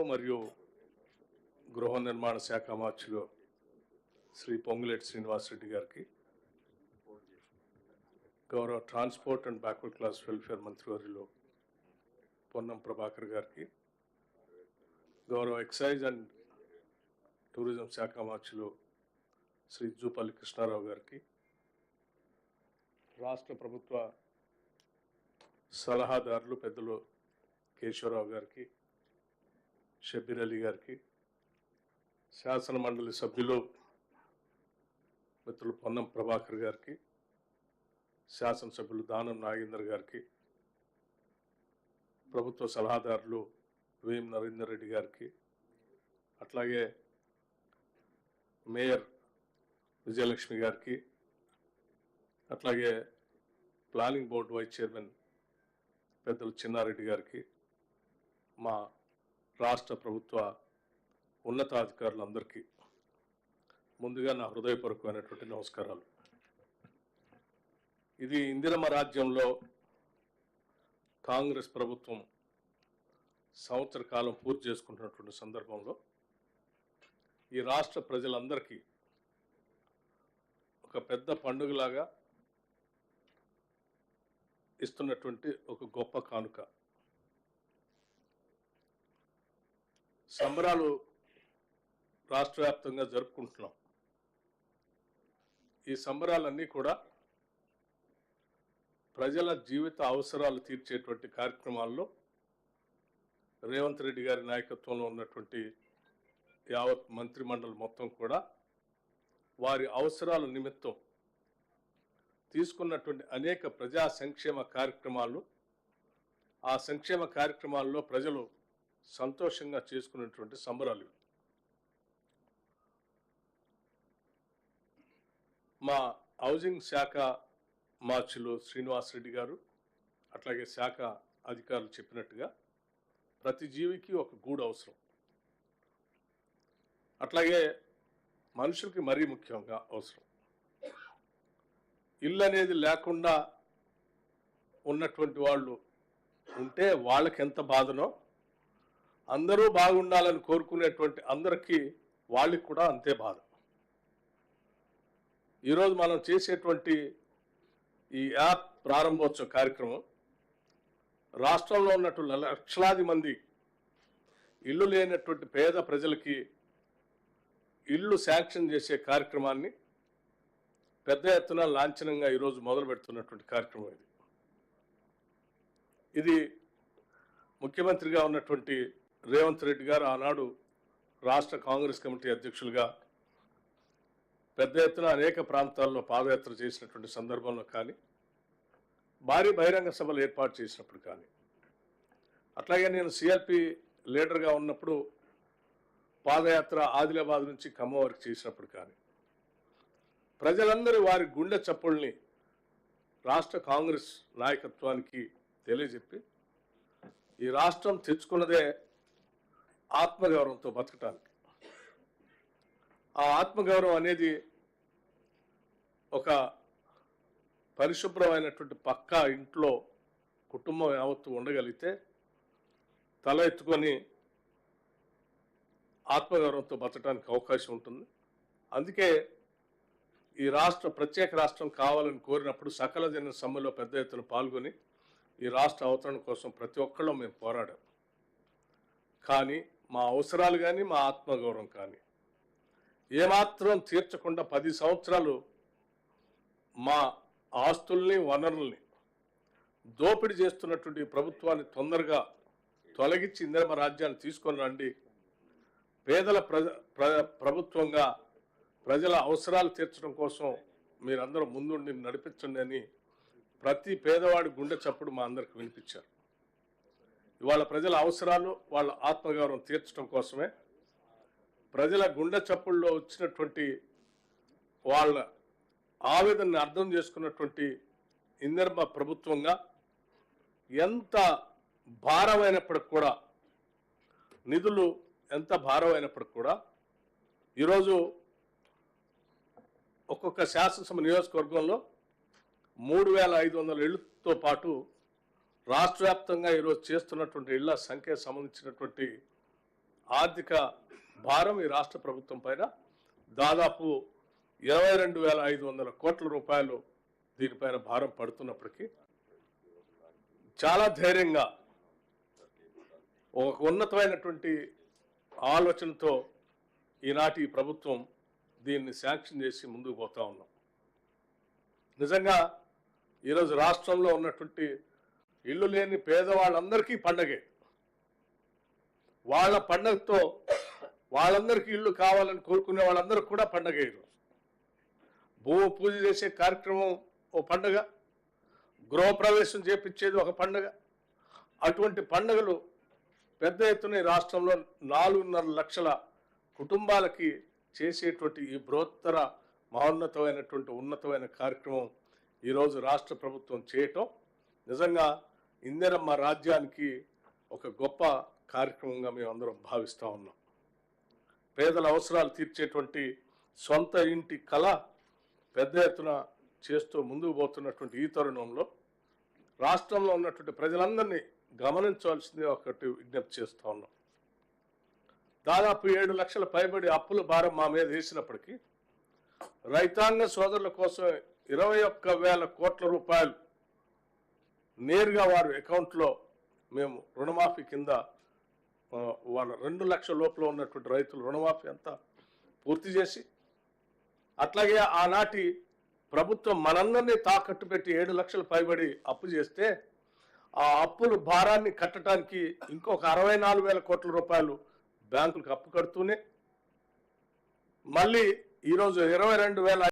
మరియు గృహ నిర్మాణ శాఖ మార్చులు శ్రీ పొంగులేటి శ్రీనివాసరెడ్డి గారికి, గౌరవ transport and backward class welfare మంత్రివర్యులు పొన్నం ప్రభాకర్ గారికి, గౌరవ ఎక్సైజ్ అండ్ టూరిజం శాఖ మార్చులు శ్రీ జూపల్లి కృష్ణారావు గారికి, రాష్ట్ర ప్రభుత్వ సలహాదారులు పెద్దలు కేశవరావు గారికి, షబ్బీర్ అలీ గారికి, శాసన మండలి సభ్యులు మిత్రులు పొన్నం ప్రభాకర్ గారికి, శాసనసభ్యులు దానం నాగేందర్ గారికి, ప్రభుత్వ సలహాదారులు వేం నరేందర్ రెడ్డి గారికి, అట్లాగే మేయర్ విజయలక్ష్మి గారికి, అట్లాగే ప్లానింగ్ బోర్డు వైస్ చైర్మన్ పెద్దలు చిన్నారెడ్డి గారికి, మా రాష్ట్ర ప్రభుత్వ ఉన్నతాధికారులందరికీ ముందుగా నా హృదయపూర్వకమైనటువంటి నమస్కారాలు. ఇది ఇందిరమ్మ రాజ్యంలో కాంగ్రెస్ ప్రభుత్వం సంవత్సర కాలం పూర్తి చేసుకుంటున్నటువంటి సందర్భంలో ఈ రాష్ట్ర ప్రజలందరికీ ఒక పెద్ద పండుగలాగా ఇస్తున్నటువంటి ఒక గొప్ప కానుక. సంబరాలు రాష్ట్ర వ్యాప్తంగా జరుపుకుంటున్నాం. ఈ సంబరాలన్నీ కూడా ప్రజల జీవిత అవసరాలు తీర్చేటువంటి కార్యక్రమాల్లో రేవంత్ రెడ్డి గారి నాయకత్వంలో ఉన్నటువంటి యావత్ మంత్రిమండలి మొత్తం కూడా వారి అవసరాల నిమిత్తం తీసుకున్నటువంటి అనేక ప్రజా సంక్షేమ కార్యక్రమాలు, ఆ సంక్షేమ కార్యక్రమాల్లో ప్రజలు సంతోషంగా చేసుకునేటువంటి సంబరాలు. మా హౌసింగ్ శాఖ మార్చులు శ్రీనివాసరెడ్డి గారు అట్లాగే శాఖ అధికారులు చెప్పినట్టుగా ప్రతి జీవికి ఒక గూడు అవసరం. అట్లాగే మనుషులకి మరీ ముఖ్యంగా అవసరం. ఇల్లు అనేది లేకుండా ఉన్నటువంటి వాళ్ళు ఉంటే వాళ్ళకి ఎంత బాధనో, అందరూ బాగుండాలని కోరుకునేటువంటి అందరికీ వాళ్ళకి కూడా అంతే బాధ. ఈరోజు మనం చేసేటువంటి ఈ యాప్ ప్రారంభోత్సవ కార్యక్రమం రాష్ట్రంలో ఉన్నటువంటి లక్షలాది మంది ఇల్లు లేనటువంటి పేద ప్రజలకి ఇల్లు శాంక్షన్ చేసే కార్యక్రమాన్ని పెద్ద ఎత్తున లాంఛనంగా ఈరోజు మొదలు పెడుతున్నటువంటి కార్యక్రమం ఇది ముఖ్యమంత్రిగా ఉన్నటువంటి రేవంత్ రెడ్డి గారు ఆనాడు రాష్ట్ర కాంగ్రెస్ కమిటీ అధ్యక్షులుగా పెద్ద ఎత్తున అనేక ప్రాంతాల్లో పాదయాత్ర చేసినటువంటి సందర్భంలో కానీ, భారీ బహిరంగ సభలు ఏర్పాటు చేసినప్పుడు కానీ, అట్లాగే నేను సిఎల్పి లీడర్గా ఉన్నప్పుడు పాదయాత్ర ఆదిలాబాద్ నుంచి ఖమ్మం వరకు చేసినప్పుడు కానీ, ప్రజలందరూ వారి గుండె చప్పుల్ని రాష్ట్ర కాంగ్రెస్ నాయకత్వానికి తెలియజెప్పి ఈ రాష్ట్రం తెచ్చుకున్నదే ఆత్మగౌరవంతో బతకటానికి. ఆ ఆత్మగౌరవం అనేది ఒక పరిశుభ్రమైనటువంటి పక్కా ఇంట్లో కుటుంబం యావత్తు ఉండగలిగితే తల ఎత్తుకొని ఆత్మగౌరవంతో బతకడానికి అవకాశం ఉంటుంది. అందుకే ఈ రాష్ట్ర ప్రత్యేక రాష్ట్రం కావాలని కోరినప్పుడు సకల జన సమ్మెలో పెద్ద ఎత్తున పాల్గొని ఈ రాష్ట్ర అవతరణ కోసం ప్రతి ఒక్కళ్ళం మేము పోరాడాం. కానీ మా అవసరాలు కానీ మా ఆత్మగౌరవం కానీ ఏమాత్రం తీర్చకుండా 10 సంవత్సరాలు మా ఆస్తుల్ని వనరుల్ని దోపిడీ చేస్తున్నటువంటి ప్రభుత్వాన్ని తొందరగా తొలగించి ఇందిరమ్మ రాజ్యాన్ని తీసుకొని రండి, పేదల ప్రభుత్వంగా ప్రజల అవసరాలు తీర్చడం కోసం మీరందరూ ముందుండి నడిపించండి అని ప్రతి పేదవాడి గుండె చప్పుడు మా అందరికి వినిపించారు. ఇవాళ ప్రజల అవసరాలు వాళ్ళ ఆత్మగౌరవం తీర్చడం కోసమే ప్రజల గుండె చప్పుల్లో వచ్చినటువంటి వాళ్ళ ఆవేదనని అర్థం చేసుకున్నటువంటి ఇందిరమ్మ ప్రభుత్వంగా ఎంత భారమైనప్పటికి కూడా, నిధులు ఎంత భారమైనప్పటికి కూడా ఈరోజు ఒక్కొక్క శాసనసభ నియోజకవర్గంలో 3500 ఇళ్లతో పాటు రాష్ట్ర వ్యాప్తంగా ఈరోజు చేస్తున్నటువంటి ఇళ్ల సంఖ్య సంబంధించినటువంటి ఆర్థిక భారం ఈ రాష్ట్ర ప్రభుత్వం పైన దాదాపు 22,500 కోట్ల రూపాయలు దీనిపైన భారం పడుతున్నప్పటికీ చాలా ధైర్యంగా ఒక ఉన్నతమైనటువంటి ఆలోచనతో ఈనాటి ప్రభుత్వం దీన్ని శాంక్షన్ చేసి ముందుకు పోతా ఉన్నాం. నిజంగా ఈరోజు రాష్ట్రంలో ఉన్నటువంటి ఇల్లు లేని పేదవాళ్ళందరికీ పండగే. వాళ్ళ పండగతో వాళ్ళందరికీ ఇల్లు కావాలని కోరుకునే వాళ్ళందరికీ కూడా పండగే. ఈరోజు భూమి పూజ చేసే కార్యక్రమం ఓ పండగ, గృహప్రవేశం చేపించేది ఒక పండగ. అటువంటి పండుగలు పెద్ద ఎత్తున ఈ రాష్ట్రంలో 4.5 లక్షల కుటుంబాలకి చేసేటువంటి ఈ బృహత్తర మహోన్నతమైనటువంటి ఉన్నతమైన కార్యక్రమం ఈరోజు రాష్ట్ర ప్రభుత్వం చేయటం నిజంగా ఇందిరమ్మ రాజ్యానికి ఒక గొప్ప కార్యక్రమంగా మేము అందరం భావిస్తూ ఉన్నాం. పేదల అవసరాలు తీర్చేటువంటి సొంత ఇంటి కళ పెద్ద ఎత్తున చేస్తూ ముందుకు పోతున్నటువంటి ఈ తరుణంలో రాష్ట్రంలో ఉన్నటువంటి ప్రజలందరినీ గమనించవలసింది ఒకటి విజ్ఞప్తి చేస్తూ ఉన్నాం. దాదాపు 7 లక్షల పైబడి అప్పుల భారం మా మీద వేసినప్పటికీ రైతాంగ సోదరుల కోసం 21,000 కోట్ల రూపాయలు నేరుగా వారి అకౌంట్లో మేము రుణమాఫీ కింద వాళ్ళ 2 లక్షల లోపల ఉన్నటువంటి రైతులు రుణమాఫీ అంతా పూర్తి చేసి, అట్లాగే ఆనాటి ప్రభుత్వం మనందరినీ తాకట్టు పెట్టి 7 లక్షల పైబడి అప్పు చేస్తే ఆ అప్పుల భారాన్ని కట్టడానికి ఇంకొక 64,000 కోట్ల రూపాయలు బ్యాంకులకు అప్పు కడుతూనే మళ్ళీ ఈరోజు 22,000